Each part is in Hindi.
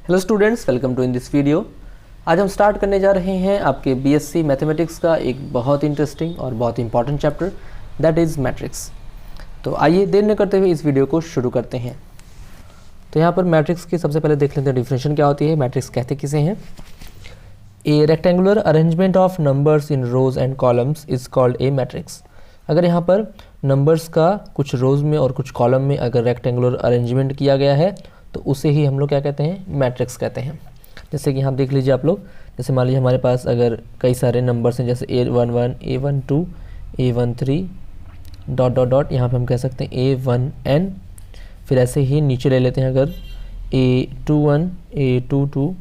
Hello students, welcome to in this video. आज हम स्टार्ट करने जा रहे हैं आपके बीएससी मैथमेटिक्स का एक बहुत इंटरेस्टिंग और बहुत important chapter, that is matrix. तो आइए देर न करते हुए इस वीडियो को शुरू करते हैं। तो यहाँ पर मैट्रिक्स की सबसे पहले देख लेते हैं डिफिनेशन क्या होती है, मैट्रिक्स कहते किसे हैं। A rectangular arrangement of numbers in rows and columns is called a matrix. अगर यहाँ पर नंबर्स का कुछ रोज में और कुछ कॉलम में अगर रेक्टेंगुलर अरेंजमेंट किया गया है तो उसे ही हम लोग क्या कहते हैं, मैट्रिक्स कहते हैं। जैसे कि यहाँ देख लीजिए आप लोग, जैसे मान लीजिए हमारे पास अगर कई सारे नंबर्स हैं जैसे A11, A12, A13 dot dot dot, यहाँ पे हम कह सकते हैं A1n। फिर ऐसे ही नीचे ले लेते हैं अगर A21, A22,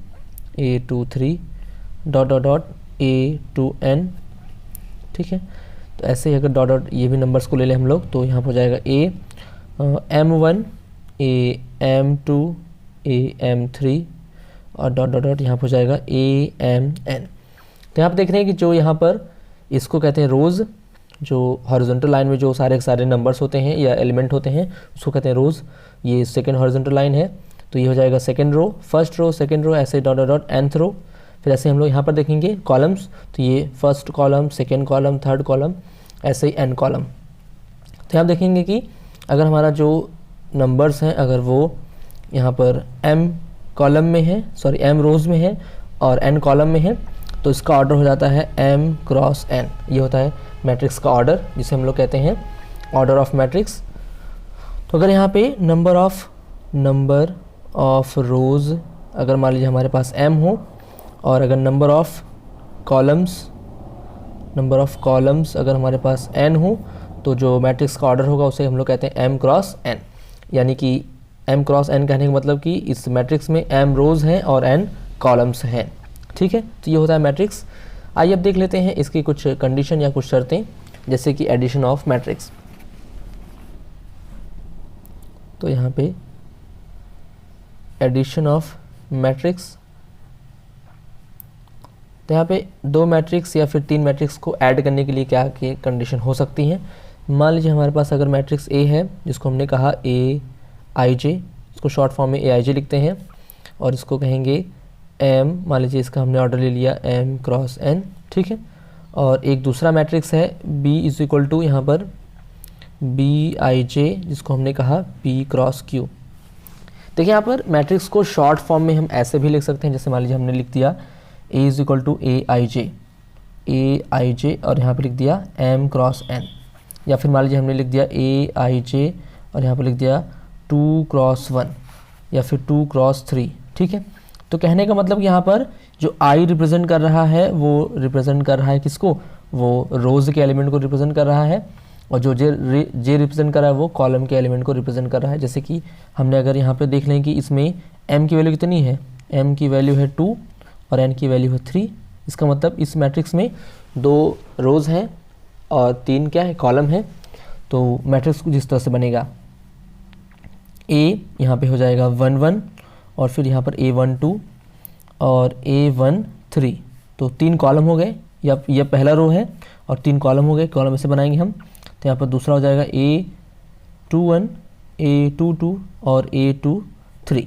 A23 dot dot dot A2n, ठीक है। तो ऐसे ही अगर डॉट डॉट ये भी नंबर्स को ले लें हम लोग तो यहाँ पर हो जाएगा M1, AM2, AM3 और डॉट डॉट डॉट यहाँ पर हो जाएगा AMN। तो यहाँ पर देख रहे हैं कि जो यहाँ पर इसको कहते हैं रोज़, जो हॉरिजॉन्टल लाइन में जो सारे सारे नंबर्स होते हैं या एलिमेंट होते हैं उसको कहते हैं रोज़। ये सेकंड हॉरिजॉन्टल लाइन है तो ये हो जाएगा second row, first row, second row, ऐसे dot dot dot nth row. फिर ऐसे हम लोग यहाँ पर देखेंगे कॉलम्स, तो ये first column, second column, third column, ऐसे ही n कॉलम। तो यहाँ देखेंगे कि अगर हमारा जो नंबर्स हैं अगर वो यहाँ पर m कॉलम में है, सॉरी m रोज़ में है और n कॉलम में है तो इसका ऑर्डर हो जाता है m क्रॉस n। ये होता है मैट्रिक्स का ऑर्डर, जिसे हम लोग कहते हैं ऑर्डर ऑफ मैट्रिक्स। तो अगर यहाँ पे नंबर ऑफ रोज़ अगर मान लीजिए हमारे पास m हो और अगर नंबर ऑफ कॉलम्स अगर हमारे पास n हो तो जो मैट्रिक्स का ऑर्डर होगा उसे हम लोग कहते हैं m क्रॉस n। यानी कि m क्रॉस n कहने का मतलब कि इस मैट्रिक्स में m रोज़ हैं और n कॉलम्स हैं, ठीक है। तो ये होता है मैट्रिक्स। आइए अब देख लेते हैं इसकी कुछ कंडीशन या कुछ शर्तें, जैसे कि एडिशन ऑफ मैट्रिक्स। तो यहाँ पे एडिशन ऑफ मैट्रिक्स, तो यहाँ पे दो मैट्रिक्स या फिर तीन मैट्रिक्स को ऐड करने के लिए क्या क्या कंडीशन हो सकती हैं। मान लीजिए हमारे पास अगर मैट्रिक्स A है जिसको हमने कहा AIJ, इसको शॉर्ट फॉर्म में AIJ लिखते हैं और इसको कहेंगे M, मान लीजिए इसका हमने ऑर्डर ले लिया M क्रॉस N, ठीक है। और एक दूसरा मैट्रिक्स है B इज इक्वल टू यहाँ पर BIJ जिसको हमने कहा P क्रॉस Q। देखिए यहाँ पर मैट्रिक्स को शॉर्ट फॉर्म में हम ऐसे भी लिख सकते हैं, जैसे मान लीजिए हमने लिख दिया A is equal to AIJ और यहाँ पर लिख दिया M क्रॉस N, या फिर मान लीजिए हमने लिख दिया AIJ और यहाँ पर लिख दिया 2 क्रॉस 1 या फिर 2 क्रॉस 3, ठीक है। तो कहने का मतलब यहाँ पर जो I रिप्रेजेंट कर रहा है वो रिप्रेजेंट कर रहा है किसको, वो रोज़ के एलिमेंट को रिप्रेजेंट कर रहा है, और जो जे रिप्रेजेंट कर रहा है वो कॉलम के एलिमेंट को रिप्रेजेंट कर रहा है। जैसे कि हमने अगर यहाँ पे देख लें कि इसमें m की वैल्यू कितनी है, m की वैल्यू है 2 और n की वैल्यू है 3। इसका मतलब इस मैट्रिक्स में 2 रोज़ हैं और 3 क्या है, कॉलम है। तो मैट्रिक्स जिस तरह से बनेगा A यहाँ पे हो जाएगा 1 1 और फिर यहाँ पर A12 और A13, तो 3 कॉलम हो गए, या यह पहला रो है और 3 कॉलम हो गए, कॉलम ऐसे बनाएंगे हम। तो यहाँ पर दूसरा हो जाएगा A21, A22 और A23।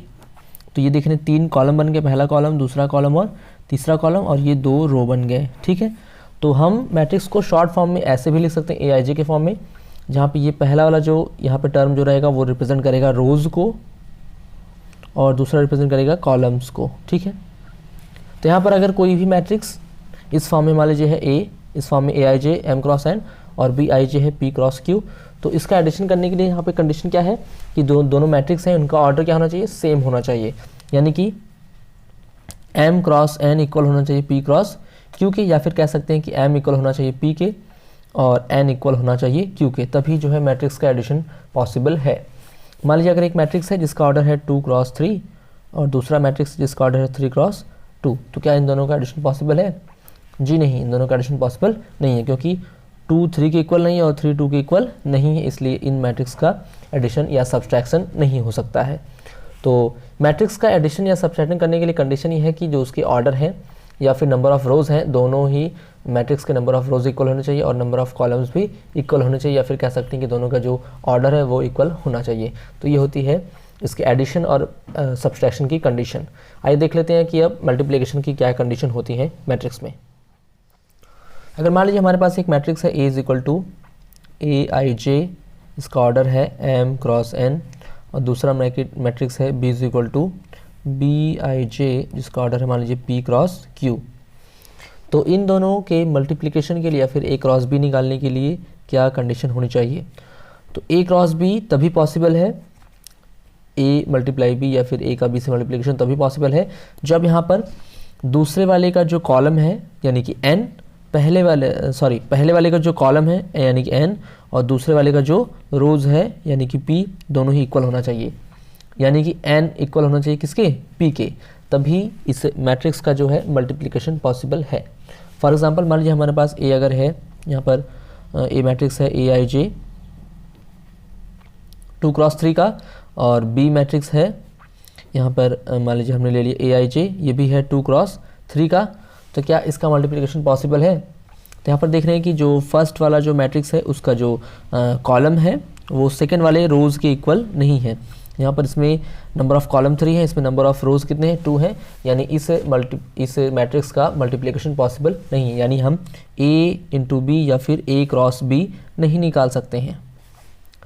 तो ये देखने 3 कॉलम बन गए, पहला कॉलम, दूसरा कॉलम और तीसरा कॉलम, और ये 2 रो बन गए, ठीक है। तो हम मैट्रिक्स को शॉर्ट फॉर्म में ऐसे भी लिख सकते हैं AIJ के फॉर्म में, जहाँ पे ये पहला वाला जो यहाँ पे टर्म जो रहेगा वो रिप्रेजेंट करेगा रोज़ को और दूसरा रिप्रेजेंट करेगा कॉलम्स को, ठीक है। तो यहाँ पर अगर कोई भी मैट्रिक्स इस फॉर्म में मान लीजिए है A, इस फॉर्म में AIJ M क्रॉस N और BIJ है P क्रॉस Q, तो इसका एडिशन करने के लिए यहाँ पे कंडीशन क्या है कि दोनों मैट्रिक्स हैं उनका ऑर्डर क्या होना चाहिए, सेम होना चाहिए। यानी कि M क्रॉस N इक्वल होना चाहिए P क्रॉस Q के, या फिर कह सकते हैं कि M इक्वल होना चाहिए P के और N इक्वल होना चाहिए Q के, तभी जो है मैट्रिक्स का एडिशन पॉसिबल है। मान लीजिए अगर एक मैट्रिक्स है जिसका ऑर्डर है 2 क्रॉस 3 और दूसरा मैट्रिक्स जिसका ऑर्डर है 3 क्रॉस 2, तो क्या इन दोनों का एडिशन पॉसिबल है? जी नहीं, इन दोनों का एडिशन पॉसिबल नहीं है, क्योंकि 2 3 के इक्वल नहीं है और 3 2 के इक्वल नहीं है, इसलिए इन मैट्रिक्स का एडिशन या सब्सट्रैक्शन नहीं हो सकता है। तो मैट्रिक्स का एडिशन या सब्सट्रैक्शन करने के लिए कंडीशन ये है कि जो उसके ऑर्डर है या फिर नंबर ऑफ़ रोज़ हैं, दोनों ही मैट्रिक्स के नंबर ऑफ़ रोज़ इक्वल होने चाहिए और नंबर ऑफ़ कॉलम्स भी इक्वल होने चाहिए, या फिर कह सकते हैं कि दोनों का जो ऑर्डर है वो इक्वल होना चाहिए। तो ये होती है इसके एडिशन और सब्सट्रैक्शन की कंडीशन। आइए देख लेते हैं कि अब मल्टीप्लिकेशन की क्या कंडीशन होती है मैट्रिक्स में। अगर मान लीजिए हमारे पास एक मैट्रिक्स है A is equal to AIJ, इसका ऑर्डर है M क्रॉस N, और दूसरा मैट्रिक्स है B is equal to BIJ, जिसका ऑर्डर है मान लीजिए P क्रॉस Q। तो इन दोनों के मल्टीप्लिकेशन के लिए या फिर A क्रॉस B निकालने के लिए क्या कंडीशन होनी चाहिए? तो A क्रॉस B तभी पॉसिबल है, A मल्टीप्लाई B या फिर A का B से मल्टीप्लिकेशन तभी पॉसिबल है जब यहाँ पर दूसरे वाले का जो कॉलम है यानी कि N, पहले वाले का जो कॉलम है यानी कि N, और दूसरे वाले का जो रोज़ है यानी कि P, दोनों ही इक्वल होना चाहिए। यानी कि N इक्वल होना चाहिए किसके? P के, तभी इस मैट्रिक्स का जो है मल्टीप्लिकेशन पॉसिबल है। फॉर एग्जांपल मान लीजिए हमारे पास A अगर है, यहाँ पर A मैट्रिक्स है AIJ 2 क्रॉस 3 का, और B मैट्रिक्स है यहाँ पर मान लीजिए हमने ले लिया AIJ, ये भी है 2 क्रॉस 3 का, तो क्या इसका मल्टीप्लिकेशन पॉसिबल है? तो यहाँ पर देख रहे हैं कि जो फर्स्ट वाला जो मैट्रिक्स है उसका जो कॉलम है वो सेकंड वाले रोज़ के इक्वल नहीं है। यहाँ पर इसमें नंबर ऑफ़ कॉलम 3 है, इसमें नंबर ऑफ़ रोज़ कितने हैं? 2 हैं, यानी इस मैट्रिक्स का मल्टीप्लिकेशन पॉसिबल नहीं है। यानी हम A इंटू B या फिर A क्रॉस B नहीं निकाल सकते हैं,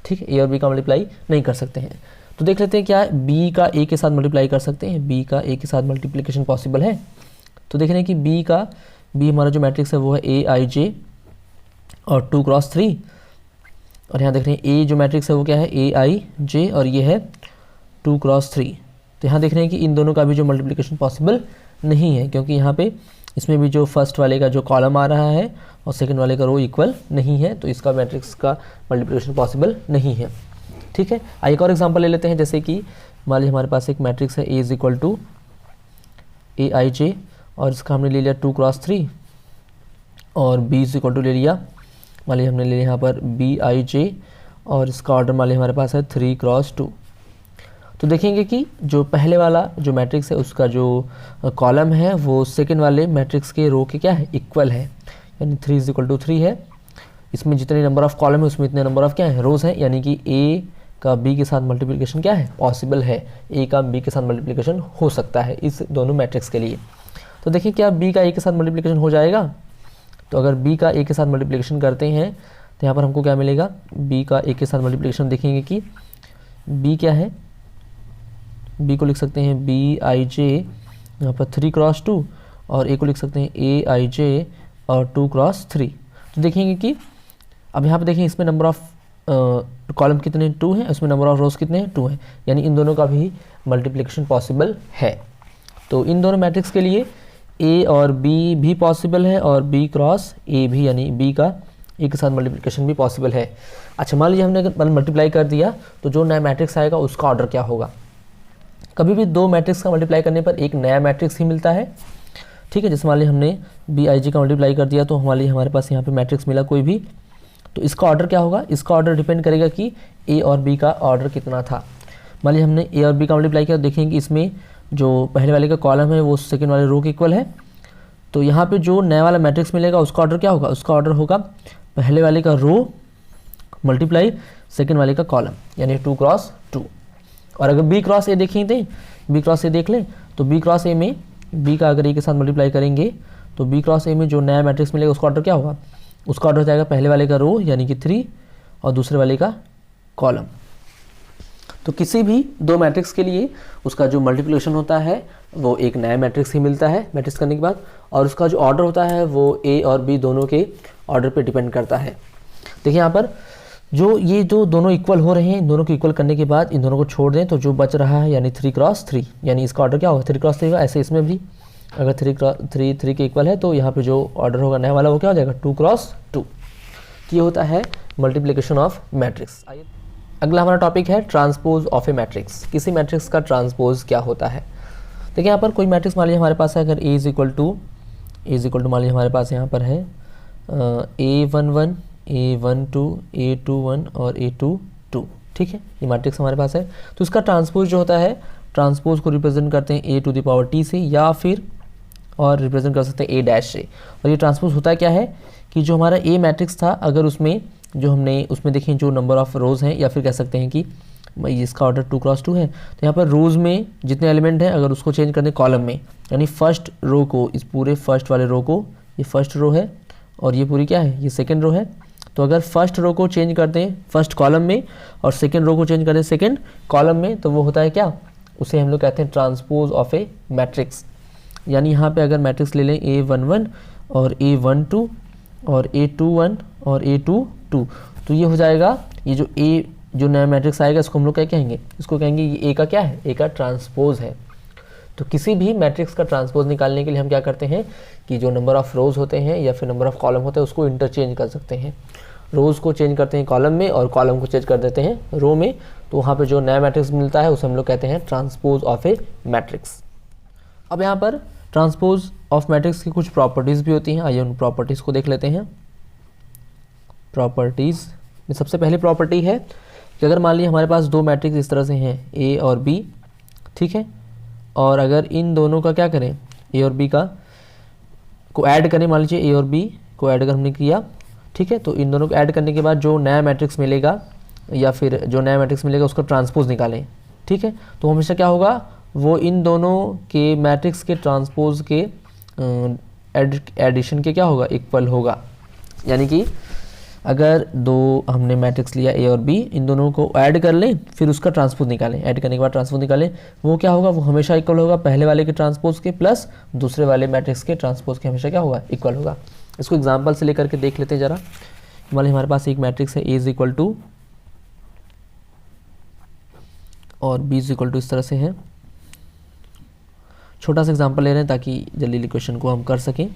ठीक है, A और B का मल्टीप्लाई नहीं कर सकते हैं। तो देख लेते हैं क्या B का A के साथ मल्टीप्लाई कर सकते हैं, B का A के साथ मल्टीप्लिकेशन पॉसिबल है। तो देख रहे हैं कि B हमारा जो मैट्रिक्स है वो है AIJ और 2 क्रॉस 3, और यहाँ देख रहे हैं A जो मैट्रिक्स है वो क्या है AIJ और ये है 2 क्रॉस 3। तो यहाँ देख रहे हैं कि इन दोनों का भी जो मल्टीप्लिकेशन पॉसिबल नहीं है, क्योंकि यहाँ पे इसमें भी जो फर्स्ट वाले का जो कॉलम आ रहा है और सेकंड वाले का रो इक्वल नहीं है, तो इसका मैट्रिक्स का मल्टीप्लिकेशन पॉसिबल नहीं है, ठीक है। आइए एक और एग्जांपल ले लेते हैं, जैसे कि मान लीजिए हमारे पास एक मैट्रिक्स है A is equal to AIJ, और इसका हमने ले लिया 2 क्रॉस 3, और B इज इक्वल टू ले लिया, मान लीजिए हमने ले लिया यहाँ पर BIJ, और इसका ऑर्डर मान लीजिए हमारे पास है 3 क्रॉस 2। तो देखेंगे कि जो पहले वाला जो मैट्रिक्स है उसका जो कॉलम है वो सेकंड वाले मैट्रिक्स के रो के क्या है? इक्वल है, यानी 3 इज इक्वल टू 3 है। इसमें जितने नंबर ऑफ़ कॉलम है उसमें इतने नंबर ऑफ़ क्या है? रोज़ हैं, यानी कि A का B के साथ मल्टीप्लिकेशन क्या है? पॉसिबल है, A का B के साथ मल्टीप्लिकेशन हो सकता है इस दोनों मैट्रिक्स के लिए। तो देखिए क्या B का A के साथ मल्टीप्लिकेशन हो जाएगा? तो अगर B का A के साथ मल्टीप्लिकेशन करते हैं तो यहाँ पर हमको क्या मिलेगा? B का A के साथ मल्टीप्लिकेशन देखेंगे कि B क्या है, B को लिख सकते हैं BIJ यहाँ पर 3 क्रॉस 2, और A को लिख सकते हैं AIJ और 2 क्रॉस 3। तो देखेंगे कि अब यहाँ पर देखें इसमें नंबर ऑफ़ कॉलम कितने? 2 हैं, इसमें नंबर ऑफ़ रोज़ कितने हैं? 2 हैं, यानी इन दोनों का भी मल्टीप्लिकेशन पॉसिबल है। तो इन दोनों मैट्रिक्स के लिए A और B भी पॉसिबल है और B क्रॉस A भी, यानी B का A के साथ मल्टीप्लिकेशन भी पॉसिबल है। अच्छा मान लीजिए हमने अगर मल्टीप्लाई कर दिया तो जो नया मैट्रिक्स आएगा उसका ऑर्डर क्या होगा? कभी भी दो मैट्रिक्स का मल्टीप्लाई करने पर एक नया मैट्रिक्स ही मिलता है, ठीक है। जैसे मान लीजिए हमने BIJ का मल्टीप्लाई कर दिया तो हमारे पास यहाँ पे मैट्रिक्स मिला कोई भी, तो इसका ऑर्डर क्या होगा? इसका ऑर्डर डिपेंड करेगा कि A और B का ऑर्डर कितना था। मान लीजिए हमने A और B का मल्टीप्लाई किया, देखेंगे कि इसमें जो पहले वाले का कॉलम है वो सेकंड वाले रो के इक्वल है, तो यहाँ पे जो नया वाला मैट्रिक्स मिलेगा उसका ऑर्डर क्या होगा? उसका ऑर्डर होगा पहले वाले का रो मल्टीप्लाई सेकंड वाले का कॉलम, यानी 2 क्रॉस 2। और अगर B क्रॉस A देखेंगे, B क्रॉस A देख लें, तो B क्रॉस A में B का अगर A के साथ मल्टीप्लाई करेंगे तो B क्रॉस A में जो नया मैट्रिक्स मिलेगा उसका ऑर्डर क्या होगा? उसका ऑर्डर हो जाएगा पहले वाले का रो यानी कि 3 और दूसरे वाले का कॉलम। तो किसी भी दो मैट्रिक्स के लिए उसका जो मल्टीप्लिकेशन होता है वो एक नया मैट्रिक्स ही मिलता है मैट्रिक्स करने के बाद, और उसका जो ऑर्डर होता है वो A और B दोनों के ऑर्डर पे डिपेंड करता है। देखिए यहाँ पर ये जो दोनों इक्वल हो रहे हैं, इन दोनों को इक्वल करने के बाद इन दोनों को छोड़ दें तो जो बच रहा है यानी 3 क्रॉस 3, यानी इसका ऑर्डर क्या होगा? 3 क्रॉस 3 होगा। ऐसे इसमें भी अगर 3 के इक्वल है तो यहाँ पे जो ऑर्डर होगा नया वाला वो क्या हो जाएगा? 2 क्रॉस 2। ये होता है मल्टीप्लिकेशन ऑफ मैट्रिक्स। अगला हमारा टॉपिक है ट्रांसपोज ऑफ ए मैट्रिक्स। किसी मैट्रिक्स का ट्रांसपोज क्या होता है? देखिए यहाँ पर कोई मैट्रिक्स मान लीजिए हमारे पास है, अगर A इज इक्वल टू मान लीजिए हमारे पास यहाँ पर है A11, A12, A21 और A22, ठीक है, ये मैट्रिक्स हमारे पास है। तो इसका ट्रांसपोज जो होता है, ट्रांसपोज को रिप्रेजेंट करते हैं A to the power T से, या फिर और रिप्रेजेंट कर सकते हैं A डैश से। और ये ट्रांसपोज होता क्या है कि जो हमारा A मैट्रिक्स था, अगर उसमें जो हमने उसमें देखें जो नंबर ऑफ़ रोज़ हैं, या फिर कह सकते हैं कि इसका ऑर्डर 2 क्रॉस 2 है, तो यहाँ पर रोज़ में जितने एलिमेंट हैं अगर उसको चेंज कर दें कॉलम में, यानी फर्स्ट रो को, इस पूरे फर्स्ट वाले रो को, ये फर्स्ट रो है और ये पूरी क्या है, ये सेकेंड रो है, तो अगर फर्स्ट रो को चेंज करते हैं फर्स्ट कॉलम में और सेकेंड रो को चेंज करते हैं सेकेंड कॉलम में, तो वो होता है क्या, उसे हम लोग कहते हैं ट्रांसपोज ऑफ ए मैट्रिक्स। यानी यहाँ पे अगर मैट्रिक्स ले लें A11 और A12 और A21 और A22, तो ये हो जाएगा, ये जो नया मैट्रिक्स आएगा इसको हम लोग क्या कहेंगे, इसको कहेंगे ये A का क्या है, A का ट्रांसपोज है। तो किसी भी मैट्रिक्स का ट्रांसपोज निकालने के लिए हम क्या करते हैं कि जो नंबर ऑफ़ रोज़ होते हैं या फिर नंबर ऑफ़ कॉलम होते हैं उसको इंटरचेंज कर सकते हैं। रोज़ को चेंज करते हैं कॉलम में और कॉलम को चेंज कर देते हैं रो में, तो वहाँ पे जो नया मैट्रिक्स मिलता है उसे हम लोग कहते हैं ट्रांसपोज ऑफ ए मैट्रिक्स। अब यहाँ पर ट्रांसपोज ऑफ मैट्रिक्स की कुछ प्रॉपर्टीज़ भी होती हैं, आइए उन प्रॉपर्टीज़ को देख लेते हैं। प्रॉपर्टीज़ में सबसे पहली प्रॉपर्टी है कि अगर मान लीजिए हमारे पास दो मैट्रिक्स इस तरह से हैं A और B, ठीक है, और अगर इन दोनों का क्या करें, A और B का को ऐड करें, मान लीजिए A और B को ऐड अगर हमने किया, ठीक है, तो इन दोनों को ऐड करने के बाद जो नया मैट्रिक्स मिलेगा या फिर जो नया मैट्रिक्स मिलेगा उसका ट्रांसपोज निकालें, ठीक है, तो हमेशा क्या होगा, वो इन दोनों के मैट्रिक्स के ट्रांसपोज के एडिशन के क्या होगा, इक्वल होगा। यानी कि अगर दो हमने मैट्रिक्स लिया A और B, इन दोनों को ऐड कर लें फिर उसका ट्रांसपोज निकालें, ऐड करने के बाद ट्रांसपोज निकालें, वो क्या होगा, वो हमेशा इक्वल होगा पहले वाले के ट्रांसपोज के प्लस दूसरे वाले मैट्रिक्स के ट्रांसपोज के, हमेशा क्या होगा, इक्वल होगा। इसको एग्जांपल से लेकर के देख लेते हैं ज़रा। मान लीजिए हमारे पास एक मैट्रिक्स है A इज इक्वल टू और B इज इक्वल टू, इस तरह से है। छोटा सा एग्जांपल ले रहे हैं ताकि जल्दी क्वेश्चन को हम कर सकें,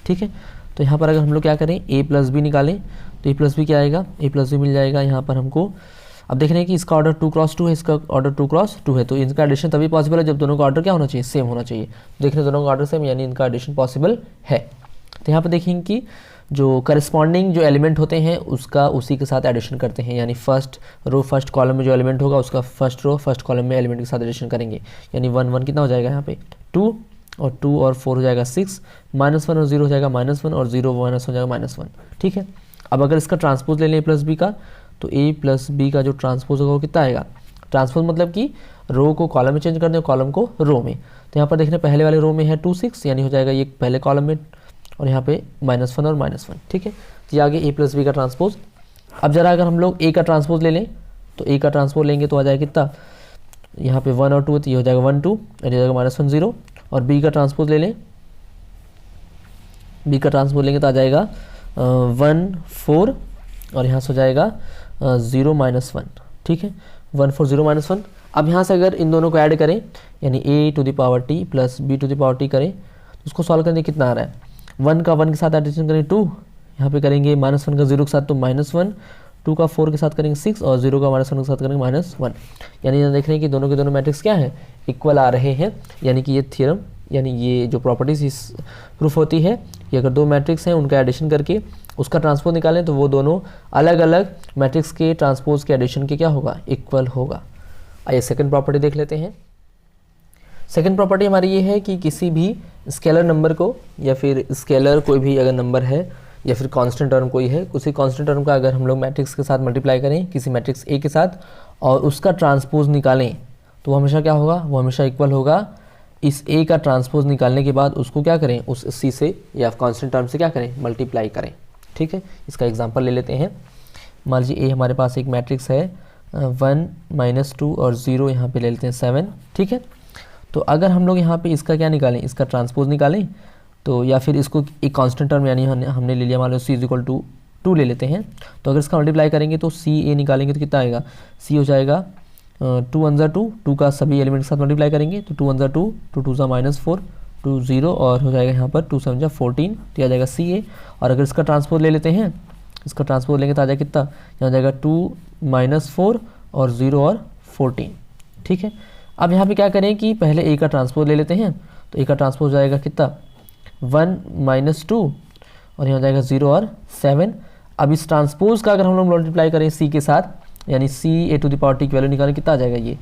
ठीक है। तो यहाँ पर अगर हम लोग क्या करें, A प्लस बी निकालें, तो A प्लस बी क्या आएगा, A प्लस बी मिल जाएगा यहाँ पर हमको। अब देख रहे हैं कि इसका ऑर्डर 2 क्रॉस 2 है, इसका ऑर्डर 2 क्रॉस 2 है, तो इनका एडिशन तभी पॉसिबल है जब दोनों का ऑर्डर क्या होना चाहिए, सेम होना चाहिए। देख रहे हैं दोनों का ऑर्डर सेम, यानी इनका एडिशन पॉसिबल है। तो यहाँ पर देखेंगे कि जो करस्पॉन्डिंग जो एलिमेंट होते हैं उसका उसी के साथ एडिशन करते हैं, यानी फर्स्ट रो फर्स्ट कॉलम में जो एलिमेंट होगा उसका फर्स्ट रो फर्स्ट कॉलम में एलिमेंट के साथ एडिशन करेंगे। यानी 1 1 कितना हो जाएगा यहाँ पे 2 और 2 और 4 हो जाएगा 6, -1 और 0 हो जाएगा -1 और 0 माइनस हो जाएगा -1, ठीक है। अब अगर इसका ट्रांसपोज ले लें A प्लस बी का, तो A प्लस बी का जो ट्रांसपोज होगा वो कितना आएगा, ट्रांसपोज मतलब कि रो को कॉलम में चेंज कर दें, कॉलम को रो में। तो यहाँ पर देख रहे हैं पहले वाले रो में है 2 6, यानी हो जाएगा ये पहले कॉलम में, और यहाँ पे -1 और -1, ठीक है। तो ये आगे A प्लस बी का ट्रांसपोज। अब जरा अगर हम लोग A का ट्रांसपोज ले लें, तो A का ट्रांसपोज लेंगे तो आ जाएगा कितना, यहाँ पे 1 और 2, तो ये हो जाएगा 1 2 और ये हो जाएगा -1 0। और B का ट्रांसपोज ले लें, B का ट्रांसपोज लेंगे तो आ जाएगा 1 4 और यहाँ से हो जाएगा 0 -1, ठीक है, 1 4 0 -1। अब यहाँ से अगर इन दोनों को ऐड करें, यानी A to the power t plus B to the power t करें, तो उसको सॉल्व करने कितना आ रहा है, 1 का 1 के साथ एडिशन करें 2, यहाँ पे करेंगे -1 का 0 के साथ तो -1, 2 का 4 के साथ करेंगे 6 और 0 का -1 के साथ करेंगे -1। यानी यहाँ देख रहे हैं कि दोनों के दोनों मैट्रिक्स क्या है, इक्वल आ रहे हैं। यानी कि ये थ्योरम, यानी ये जो प्रॉपर्टीज इस प्रूफ होती है कि अगर दो मैट्रिक्स हैं उनका एडिशन करके उसका ट्रांसपोज निकालें तो वो दोनों अलग अलग मैट्रिक्स के ट्रांसपोज के एडिशन के क्या होगा, इक्वल होगा। आइए सेकंड प्रॉपर्टी देख लेते हैं। सेकंड प्रॉपर्टी हमारी ये है कि किसी भी स्केलर नंबर को या फिर स्केलर कोई भी अगर नंबर है या फिर कांस्टेंट टर्म कोई है, उसी कांस्टेंट टर्म का अगर हम लोग मैट्रिक्स के साथ मल्टीप्लाई करें किसी मैट्रिक्स A के साथ और उसका ट्रांसपोज निकालें तो वो हमेशा क्या होगा, वो हमेशा इक्वल होगा इस A का ट्रांसपोज निकालने के बाद उसको क्या करें, उस C से या कांस्टेंट टर्म से क्या करें, मल्टीप्लाई करें, ठीक है। इसका एग्जांपल ले लेते हैं। मान लीजिए A हमारे पास एक मैट्रिक्स है 1 -2 और 0, यहाँ पे ले लेते हैं 7, ठीक है। तो अगर हम लोग यहाँ पे इसका क्या निकालें, इसका ट्रांसपोज निकालें, तो या फिर इसको एक कांस्टेंट टर्म यानी हमने ले लिया, मान लो C = 2 ले लेते हैं, तो अगर इसका मल्टीप्लाई करेंगे तो CA निकालेंगे तो कितना आएगा, C हो जाएगा 2 1 2, 2 का सभी एलिमेंट के साथ मल्टीप्लाई करेंगे तो 2 1 2, 2 2 -4, 2 0 और हो जाएगा यहाँ पर 2 7 14, तो आ जाएगा CA। और अगर इसका ट्रांसपोज ले लेते हैं, इसका ट्रांसपोज लेंगे तो आ जाएगा कितना, यहाँ हो जाएगा 2 -4 और 0 और 14, ठीक है। अब यहाँ पे क्या करें कि पहले A का ट्रांसपोज ले लेते हैं, तो A का ट्रांसपोज हो जाएगा कितना 1 -2 और यहाँ हो जाएगा 0 और 7। अब इस ट्रांसपोज का अगर हम लोग मल्टीप्लाई करें C के साथ, यानी CA to the power t की वैल्यू निकालें कितना आ जाएगा, ये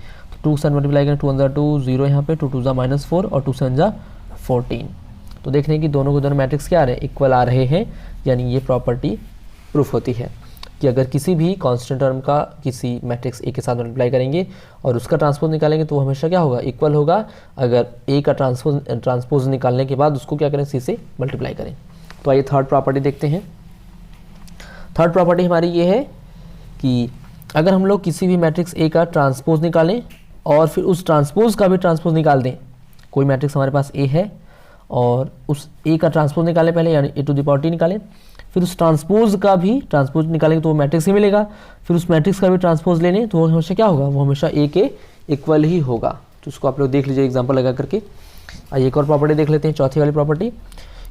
2 के साथ मल्टीप्लाई करें 2 1 2 0 यहाँ पे 2 2 -4 और 2 7 14। तो देख रहे हैं कि दोनों के दोनों मैट्रिक्स क्या आ रहे हैं, इक्वल आ रहे हैं, यानी ये प्रॉपर्टी प्रूफ होती है। कि अगर किसी भी कांस्टेंट टर्म का किसी मैट्रिक्स ए के साथ मल्टीप्लाई करेंगे और उसका ट्रांसपोज निकालेंगे तो वो हमेशा क्या होगा, इक्वल होगा अगर ए का ट्रांसपोज निकालने के बाद उसको क्या करें, सी से मल्टीप्लाई करें। तो आइए थर्ड प्रॉपर्टी देखते हैं। थर्ड प्रॉपर्टी हमारी ये है कि अगर हम लोग किसी भी मैट्रिक्स ए का ट्रांसपोज निकालें और फिर उस ट्रांसपोज का भी ट्रांसपोज निकाल दें, कोई मैट्रिक्स हमारे पास ए है और उस ए का ट्रांसपोज निकालें पहले, यानी ए टू द पावर टी निकालें, फिर उस ट्रांसपोज का भी ट्रांसपोज निकालेंगे तो वो मैट्रिक्स ही मिलेगा, फिर उस मैट्रिक्स का भी ट्रांसपोज लेने तो वो हमेशा क्या होगा, वो हमेशा ए के इक्वल ही होगा। तो उसको आप लोग देख लीजिए एग्जाम्पल लगा करके। आइए एक और प्रॉपर्टी देख लेते हैं, चौथी वाली प्रॉपर्टी,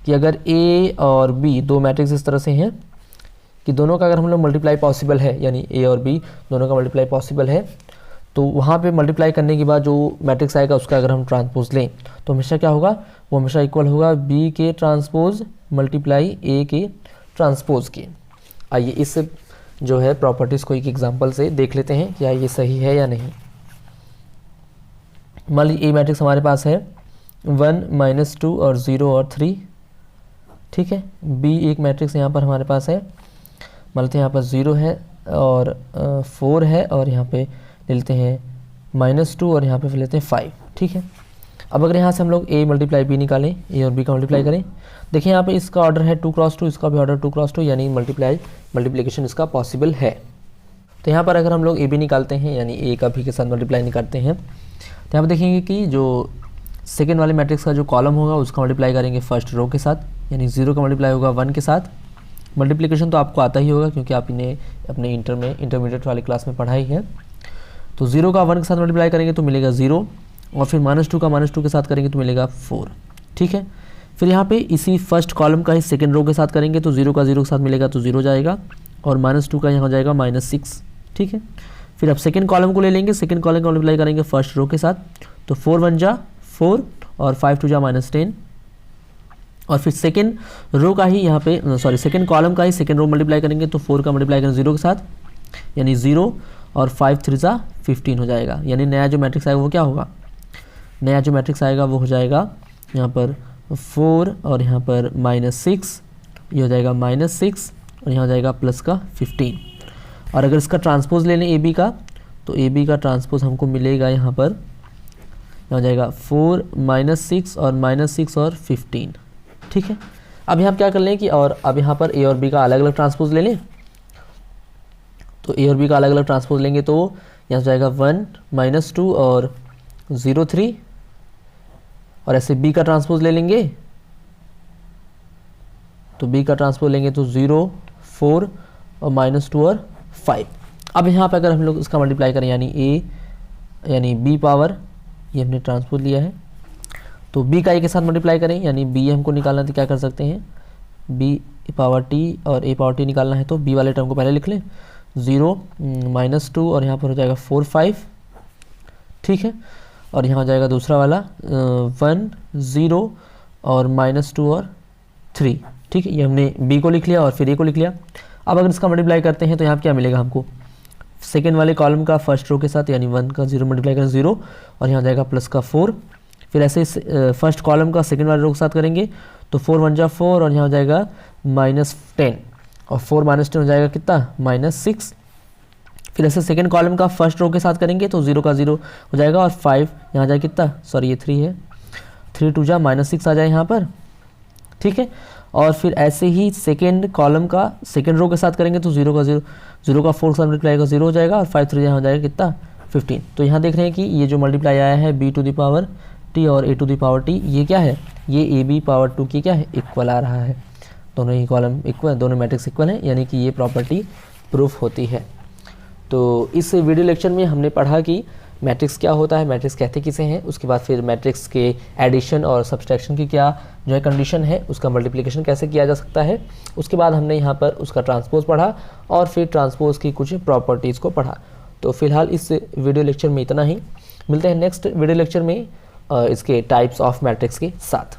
कि अगर ए और बी दो मैट्रिक्स इस तरह से हैं कि दोनों का अगर हम लोग मल्टीप्लाई पॉसिबल है, यानी ए और बी दोनों का मल्टीप्लाई पॉसिबल है, तो वहाँ पे मल्टीप्लाई करने के बाद जो मैट्रिक्स आएगा उसका अगर हम ट्रांसपोज लें तो हमेशा क्या होगा, वो हमेशा इक्वल होगा बी के ट्रांसपोज मल्टीप्लाई ए के ट्रांसपोज के। आइए इस जो है प्रॉपर्टीज़ को एक एग्जांपल से देख लेते हैं क्या ये सही है या नहीं। मान लीजिए ए मैट्रिक्स हमारे पास है 1 -2 और 0 और 3, ठीक है। बी एक मैट्रिक्स यहाँ पर हमारे पास है, मान लेते हैं यहाँ पर 0 है और 4 है और यहाँ पे ले लेते हैं -2 और यहाँ पे लेते हैं 5, ठीक है। अब अगर यहाँ से हम लोग a मल्टीप्लाई बी निकालें, a और b का मल्टीप्लाई करें, देखिए यहाँ पे इसका ऑर्डर है 2×2, इसका भी ऑर्डर 2×2, यानी मल्टीप्लिकेशन इसका पॉसिबल है। तो यहाँ पर अगर हम लोग a b निकालते हैं, यानी a का b के साथ मल्टीप्लाई निकालते हैं, तो यहाँ पर देखेंगे कि जो सेकेंड वाले मैट्रिक्स का जो कॉलम होगा उसका मल्टीप्लाई करेंगे फर्स्ट रो के साथ, यानी 0 का मल्टीप्लाई होगा 1 के साथ। मल्टीप्लिकेशन तो आपको आता ही होगा क्योंकि आप इन्हें अपने इंटरमीडिएट वाली क्लास में पढ़ा ही है। तो 0 का 1 के साथ मल्टीप्लाई करेंगे तो मिलेगा 0, और फिर -2 का -2 के साथ करेंगे तो मिलेगा 4, ठीक है। फिर यहाँ पे इसी फर्स्ट कॉलम का ही सेकेंड रो के साथ करेंगे तो 0 का 0 के साथ मिलेगा तो 0 जाएगा, और -2 का यहाँ हो जाएगा -6, ठीक है। फिर अब सेकेंड कॉलम को ले लेंगे, सेकेंड कॉलम का मल्टीप्लाई करेंगे फर्स्ट रो के साथ, तो 4 1 जा 4 और 5 2 जा -10, और फिर सेकेंड रो का ही यहाँ पे सेकेंड कॉलम का ही सेकेंड रो मल्टीप्लाई करेंगे तो 4 का मल्टीप्लाई करेंगे 0 के साथ, यानी 0 और 5 3 जा 15 हो जाएगा। यानी नया जो मैट्रिक्स आएगा वो क्या होगा, नया जो मैट्रिक्स आएगा वो हो जाएगा यहाँ पर 4 और यहाँ पर -6, ये हो जाएगा -6 और यहाँ हो जाएगा प्लस का 15। और अगर इसका ट्रांसपोज ले लें ए बी का, तो ए बी का ट्रांसपोज हमको मिलेगा यहाँ पर, यहाँ हो जाएगा 4 -6 और -6 और 15, ठीक है। अब यहाँ क्या कर लें कि और अब यहाँ पर ए और बी का अलग अलग ट्रांसपोज ले लें, तो ए और बी का अलग अलग ट्रांसपोज लेंगे तो यहाँ हो जाएगा 1 -2 और 0 3, और ऐसे बी का ट्रांसपोज ले लेंगे तो बी का ट्रांसपोज लेंगे तो 0 4 और -2 और 5। अब यहाँ पे अगर हम लोग इसका मल्टीप्लाई करें, यानी बी पावर, ये हमने ट्रांसपोज लिया है, तो बी का ए के साथ मल्टीप्लाई करें, यानी बी हमको निकालना है तो क्या कर सकते हैं, बी पावर टी और ए पावर टी निकालना है तो बी वाले टर्म को पहले लिख लें, 0 -2 और यहाँ पर हो जाएगा 4 5, ठीक है। और यहाँ हो जाएगा दूसरा वाला 1 0 और -2 और 3, ठीक है। ये हमने बी को लिख लिया और फिर ए को लिख लिया। अब अगर इसका मल्टीप्लाई करते हैं तो यहाँ क्या मिलेगा हमको, सेकेंड वाले कॉलम का फर्स्ट रो के साथ, यानी 1 का 0 मल्टीप्लाई करें 0 और यहाँ जाएगा प्लस का 4, फिर ऐसे फर्स्ट कॉलम का सेकेंड वाले रो के साथ करेंगे तो 4 1 जा 4 और यहाँ हो जाएगा -10, और 4 -10 हो जाएगा कितना, -6। फिर ऐसे सेकेंड कॉलम का फर्स्ट रो के साथ करेंगे तो 0 का 0 हो जाएगा और 5 यहाँ जाए कितना, ये 3 है, 3 2 जा -6 आ जाए यहाँ पर, ठीक है। और फिर ऐसे ही सेकेंड कॉलम का सेकेंड रो के साथ करेंगे तो 0 का 4 के साथ मल्टीप्लाई का 0 हो जाएगा और 5 3 यहाँ हो जाएगा कितना, 15। तो यहाँ देख रहे हैं कि ये जो मल्टीप्लाई आया है b to the power t और a to the power t, ये क्या है, ये ए बी पावर 2 की क्या है, इक्वल आ रहा है। दोनों ही कॉलम इक्वल, दोनों मैट्रिक्स इक्वल हैं, यानी कि ये प्रॉपर्टी प्रूफ होती है। तो इस वीडियो लेक्चर में हमने पढ़ा कि मैट्रिक्स क्या होता है, मैट्रिक्स कहते किसे हैं, उसके बाद फिर मैट्रिक्स के एडिशन और सब्सट्रैक्शन की क्या जो है कंडीशन है, उसका मल्टीप्लिकेशन कैसे किया जा सकता है, उसके बाद हमने यहाँ पर उसका ट्रांसपोज पढ़ा और फिर ट्रांसपोज की कुछ प्रॉपर्टीज़ को पढ़ा। तो फिलहाल इस वीडियो लेक्चर में इतना ही, मिलते हैं नेक्स्ट वीडियो लेक्चर में इसके टाइप्स ऑफ मैट्रिक्स के साथ।